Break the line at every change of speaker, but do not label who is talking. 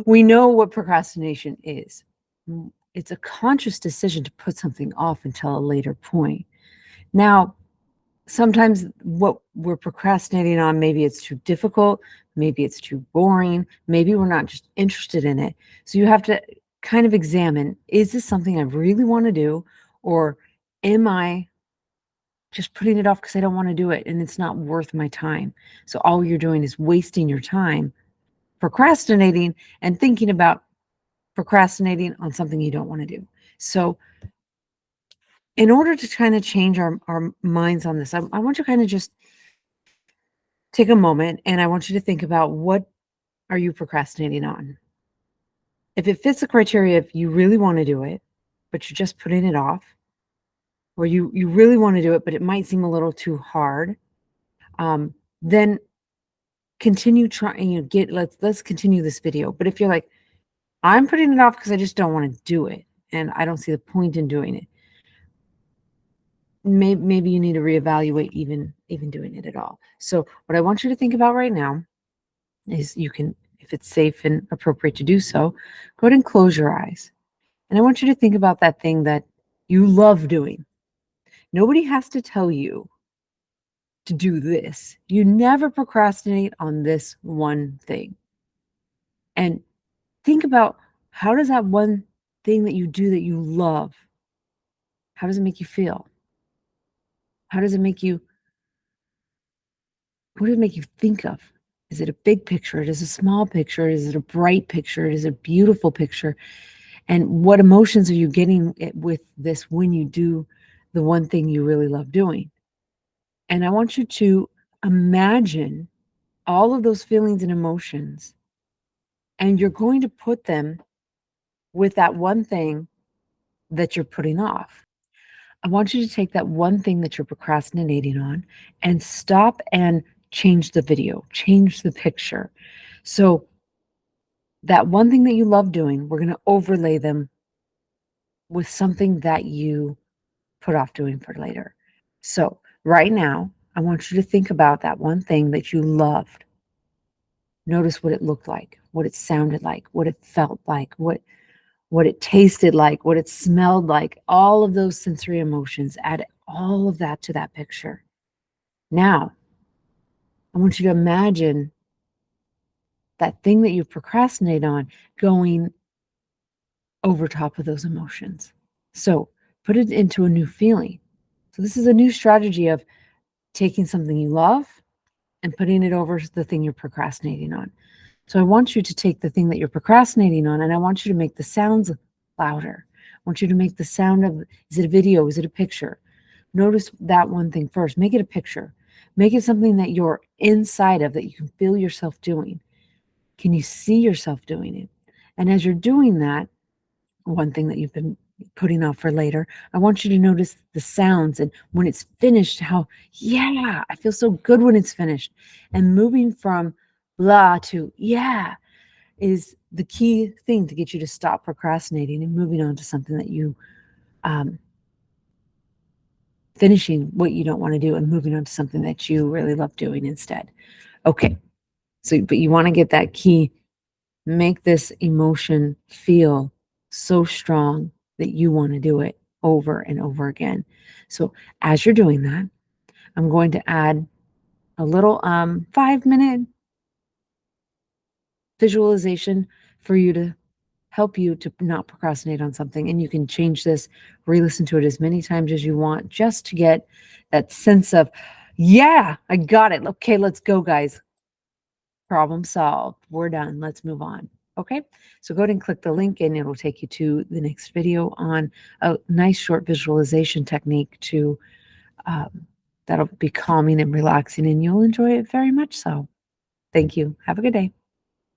We know what procrastination is. It's a conscious decision to put something off until a later point. Now, sometimes what we're procrastinating on, maybe it's too difficult, maybe it's too boring, maybe we're not just interested in it. So you have to kind of examine, is this something I really want to do, or am I just putting it off because I don't want to do it and it's not worth my time? So all you're doing is wasting your time procrastinating and thinking about procrastinating on something you don't want to do. So in order to kind of change our minds on this, I want you to kind of just take a moment and I want you to think about, what are you procrastinating on? If it fits the criteria, if you really want to do it, but you're just putting it off, or you really want to do it, but it might seem a little too hard, then continue trying. Let's continue this video. But if you're like, I'm putting it off because I just don't want to do it, and I don't see the point in doing it, maybe you need to reevaluate even doing it at all. So what I want you to think about right now is, you can, if it's safe and appropriate to do so, go ahead and close your eyes. And I want you to think about that thing that you love doing. Nobody has to tell you to do this. You never procrastinate on this one thing. And think about, how does that one thing that you do that you love, how does it make you feel? How does it make you, what does it make you think of? Is it a big picture? Is it a small picture? Is it a bright picture? Is it a beautiful picture? And what emotions are you getting with this when you do the one thing you really love doing? And I want you to imagine all of those feelings and emotions, and you're going to put them with that one thing that you're putting off. I want you to take that one thing that you're procrastinating on and stop and change the video, change the picture. So that one thing that you love doing, we're going to overlay them with something that you put off doing for later. So right now, I want you to think about that one thing that you loved. Notice what it looked like, what it sounded like, what it felt like, what it tasted like, what it smelled like, all of those sensory emotions. Add all of that to that picture. Now, I want you to imagine that thing that you procrastinate on going over top of those emotions. So put it into a new feeling. So this is a new strategy of taking something you love and putting it over the thing you're procrastinating on. So I want you to take the thing that you're procrastinating on, and I want you to make the sounds louder. I want you to make the sound of, is it a video? Is it a picture? Notice that one thing first. Make it a picture. Make it something that you're inside of, that you can feel yourself doing. Can you see yourself doing it? And as you're doing that, one thing that you've been putting off for later, I want you to notice the sounds, and when it's finished, how, yeah, I feel so good when it's finished. And moving from blah to yeah is the key thing to get you to stop procrastinating and moving on to something that you, finishing what you don't want to do and moving on to something that you really love doing instead. Okay. So, but you want to get that key, make this emotion feel so strong that you want to do it over and over again. So as you're doing that, I'm going to add a little 5-minute visualization for you to help you to not procrastinate on something. And you can change this, re-listen to it as many times as you want, just to get that sense of, yeah, I got it. Okay, let's go, guys. Problem solved. We're done. Let's move on. Okay, so go ahead and click the link and it'll take you to the next video on a nice short visualization technique to that'll be calming and relaxing, and you'll enjoy it very much so. Thank you. Have a good day.